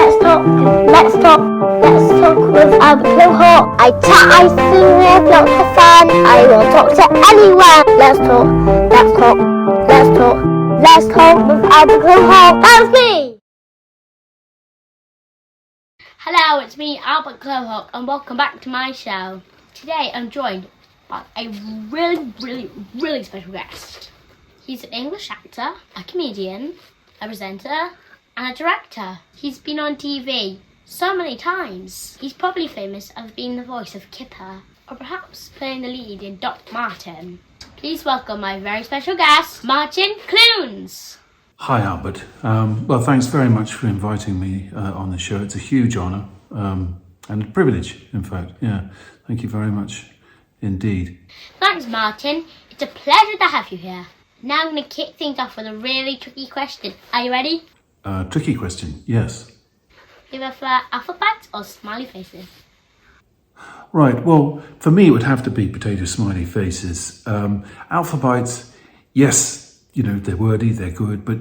Let's talk, let's talk, let's talk with Clohawk. I chat, I sing with lots of fun. I will talk to anyone. Let's talk, let's talk, let's talk, let's talk with Clohawk. That's me. Hello, it's me, Albert Clohawk, and welcome back to my show. Today I'm joined by a really special guest. He's an English actor, a comedian, a presenter, and a director. He's been on TV so many times. He's probably famous as being the voice of Kipper, or perhaps playing the lead in Doc Martin. Please welcome my very special guest, Martin Clunes. Hi Albert. Well, thanks very much for inviting me on the show. It's a huge honour and a privilege, in fact. Yeah, thank you very much indeed. Thanks, Martin. It's a pleasure to have you here. Now I'm going to kick things off with a really tricky question. Are you ready? Tricky question, yes. Do you prefer alphabets or smiley faces? Right, well, for me it would have to be potato smiley faces. Alphabites, yes, you know, they're wordy, they're good, but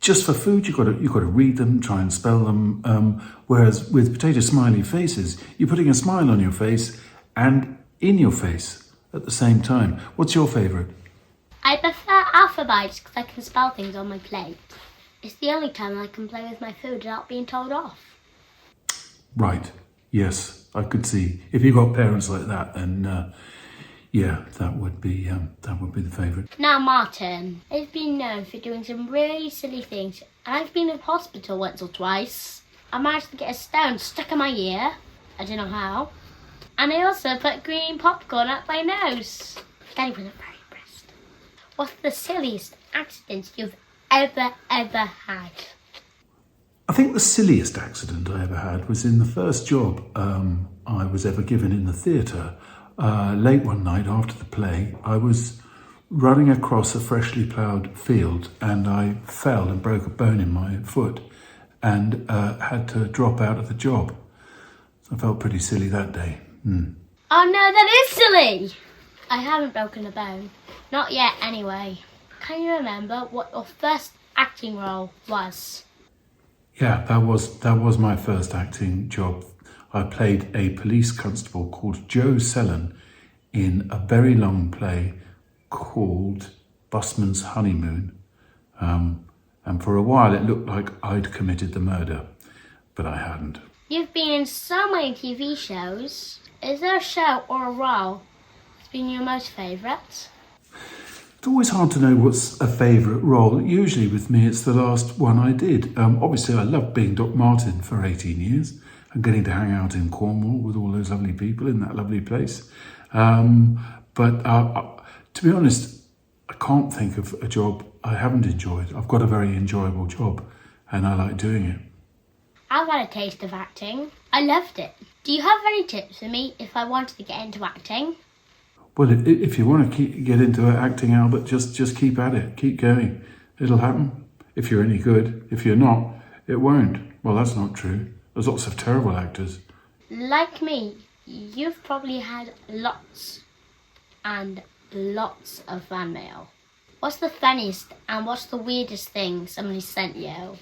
just for food you've got to read them, try and spell them. Whereas with potato smiley faces, you're putting a smile on your face and in your face at the same time. What's your favourite? I prefer alphabites because I can spell things on my plate. It's the only time I can play with my food without being told off. Right, yes, I could see. If you've got parents like that, then yeah, that would be the favourite. Now, Martin, I've been known for doing some really silly things, and I've been in hospital once or twice. I managed to get a stone stuck in my ear. I don't know how. And I also put green popcorn up my nose. Daddy wasn't very impressed. What's the silliest accident you've ever had? I think the silliest accident I ever had was in the first job I was ever given in the theatre. Late one night after the play, I was running across a freshly ploughed field and I fell and broke a bone in my foot and had to drop out of the job. So I felt pretty silly that day. Oh no, that is silly! I haven't broken a bone. Not yet, anyway. Can you remember what your first acting role was? Yeah, that was my first acting job. I played a police constable called Joe Sellon in a very long play called Busman's Honeymoon. And for a while it looked like I'd committed the murder, but I hadn't. You've been in so many TV shows. Is there a show or a role that's been your most favourite? It's always hard to know what's a favourite role. Usually with me it's the last one I did. Obviously I loved being Doc Martin for 18 years and getting to hang out in Cornwall with all those lovely people in that lovely place. But to be honest, I can't think of a job I haven't enjoyed. I've got a very enjoyable job and I like doing it. I've had a taste of acting. I loved it. Do you have any tips for me if I wanted to get into acting? Well, if you want to get into acting, Albert, just keep at it. Keep going. It'll happen. If you're any good. If you're not, it won't. Well, that's not true. There's lots of terrible actors. Like me, you've probably had lots and lots of fan mail. What's the funniest and what's the weirdest thing somebody sent you?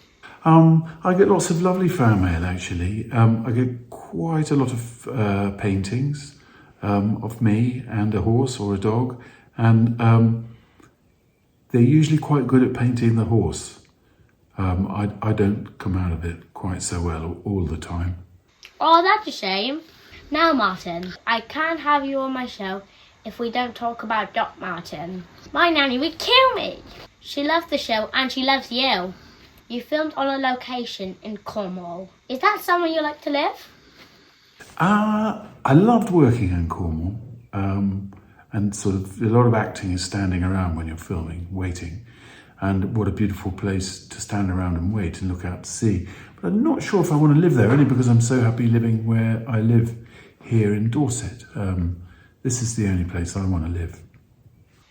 I get lots of lovely fan mail, actually. I get quite a lot of paintings of me and a horse or a dog. And they're usually quite good at painting the horse. I don't come out of it quite so well all the time. Oh, that's a shame. Now, Martin, I can't have you on my show if we don't talk about Doc Martin. My nanny would kill me. She loves the show and she loves you. You filmed on a location in Cornwall. Is that somewhere you like to live? I loved working in Cornwall. And sort of a lot of acting is standing around when you're filming, waiting. And what a beautiful place to stand around and wait and look out to sea. But I'm not sure if I want to live there, only because I'm so happy living where I live here in Dorset. This is the only place I want to live.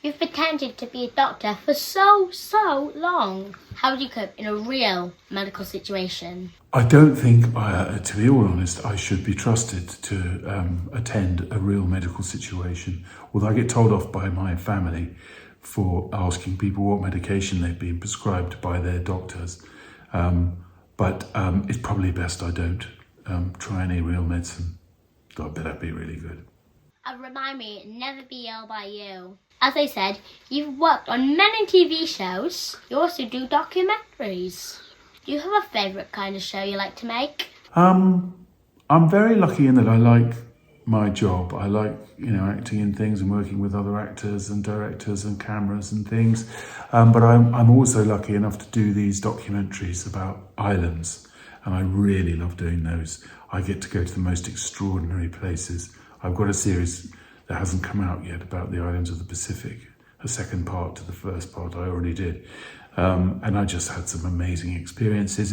You've pretended to be a doctor for so long. How would you cope in a real medical situation? I don't think, to be all honest, I should be trusted to attend a real medical situation. Although I get told off by my family for asking people what medication they've been prescribed by their doctors. But it's probably best I don't try any real medicine. I bet that'd be really good. And remind me, never be ill by you. As I said, you've worked on many TV shows. You also do documentaries. Do you have a favourite kind of show you like to make? I'm very lucky in that I like my job. I like, acting in things and working with other actors and directors and cameras and things. But I'm also lucky enough to do these documentaries about islands. And I really love doing those. I get to go to the most extraordinary places. I've got a series that hasn't come out yet about the islands of the Pacific, a second part to the first part I already did. And I just had some amazing experiences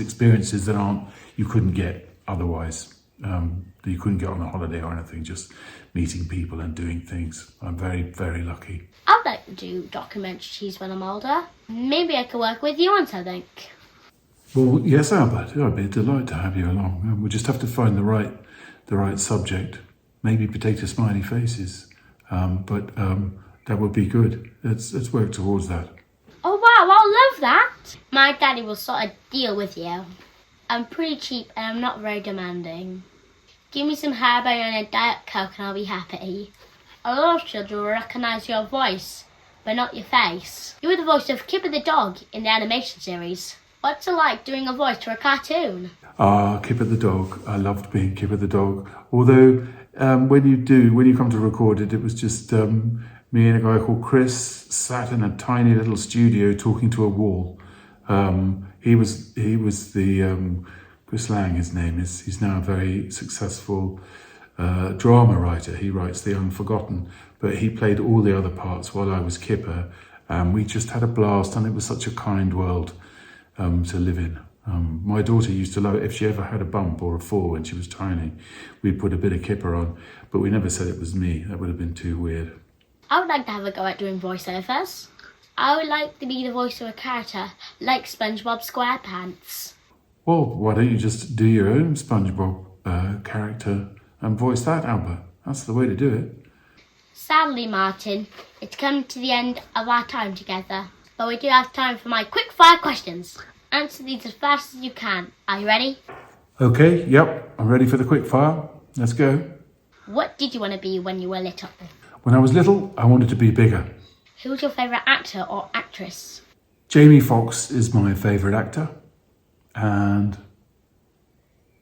that you couldn't get otherwise. That you couldn't get on a holiday or anything, just meeting people and doing things. I'm very, very lucky. I'd like to do documentaries when I'm older. Maybe I could work with you on something. Well, yes, Albert, I'd be a delight to have you along. We'll just have to find the right subject. Maybe potato smiley faces, but that would be good. Let's work towards that. Oh wow, I'll love that. My daddy will sort a deal with you. I'm pretty cheap and I'm not very demanding. Give me some Haribo and a Diet Coke and I'll be happy. A lot of children will recognise your voice, but not your face. You were the voice of Kipper the Dog in the animation series. What's it like doing a voice to a cartoon? Kipper the Dog. I loved being Kipper the Dog. Although when you come to record it, it was just me and a guy called Chris sat in a tiny little studio talking to a wall. He was the Chris Lang, his name is. He's now a very successful drama writer. He writes The Unforgotten, but he played all the other parts while I was Kipper. We just had a blast, and it was such a kind world to live in. My daughter used to love it. If she ever had a bump or a fall when she was tiny, we'd put a bit of Kipper on, but we never said it was me. That would have been too weird. I would like to have a go at doing voiceovers. I would like to be the voice of a character, like SpongeBob SquarePants. Well, why don't you just do your own SpongeBob character and voice that, Albert? That's the way to do it. Sadly, Martin, it's come to the end of our time together, but we do have time for my quick fire questions. Answer these as fast as you can. Are you ready? Okay, yep, I'm ready for the quick fire. Let's go. What did you want to be when you were little? When I was little, I wanted to be bigger. Who was your favourite actor or actress? Jamie Foxx is my favourite actor, and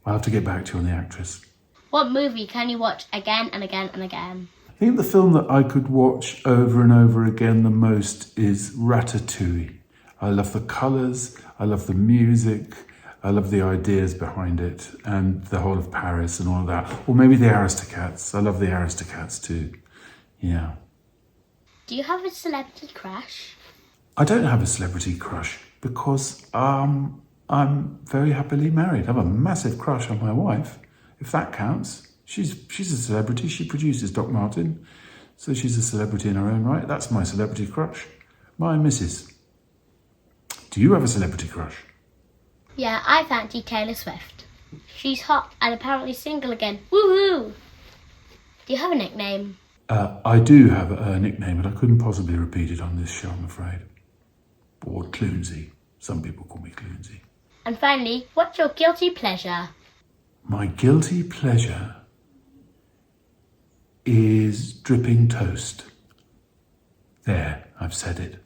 I'll have to get back to you on the actress. What movie can you watch again and again and again? I think the film that I could watch over and over again the most is Ratatouille. I love the colours, I love the music, I love the ideas behind it, and the whole of Paris and all of that. Or maybe the Aristocats. I love the Aristocats too. Yeah. Do you have a celebrity crush? I don't have a celebrity crush because I'm very happily married. I have a massive crush on my wife, if that counts. She's a celebrity. She produces Doc Martin, so she's a celebrity in her own right. That's my celebrity crush, my missus. Do you have a celebrity crush? Yeah, I fancy Taylor Swift. She's hot and apparently single again. Woohoo! Do you have a nickname? I do have a nickname, but I couldn't possibly repeat it on this show, I'm afraid. Or Clunesy. Some people call me Clunesy. And finally, what's your guilty pleasure? My guilty pleasure is dripping toast. There, I've said it.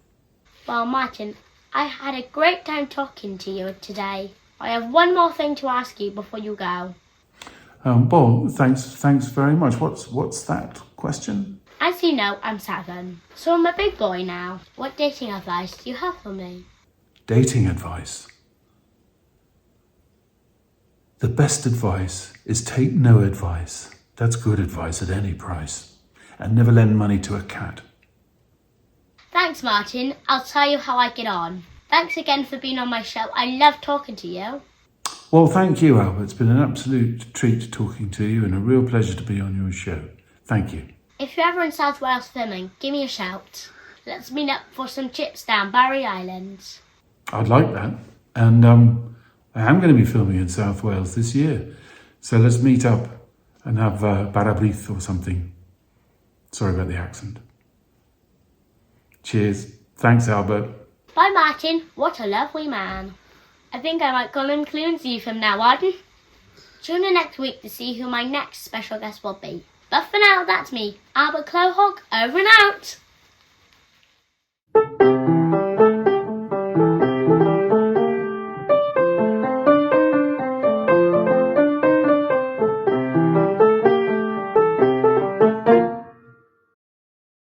Well, Martin, I had a great time talking to you today. I have one more thing to ask you before you go. Well, thanks very much. What's that question? As you know, I'm 7, so I'm a big boy now. What dating advice do you have for me? Dating advice. The best advice is take no advice. That's good advice at any price. And never lend money to a cat. Thanks, Martin. I'll tell you how I get on. Thanks again for being on my show. I love talking to you. Well, thank you, Albert. It's been an absolute treat talking to you and a real pleasure to be on your show. Thank you. If you're ever in South Wales filming, give me a shout. Let's meet up for some chips down Barry Island. I'd like that. And I am going to be filming in South Wales this year. So let's meet up and have barabrith or something. Sorry about the accent. Cheers. Thanks, Albert. Bye, Martin. What a lovely man. I think I might call him Clunesy from now on. Tune in next week to see who my next special guest will be. But for now, that's me, Albert Clohawk, over and out.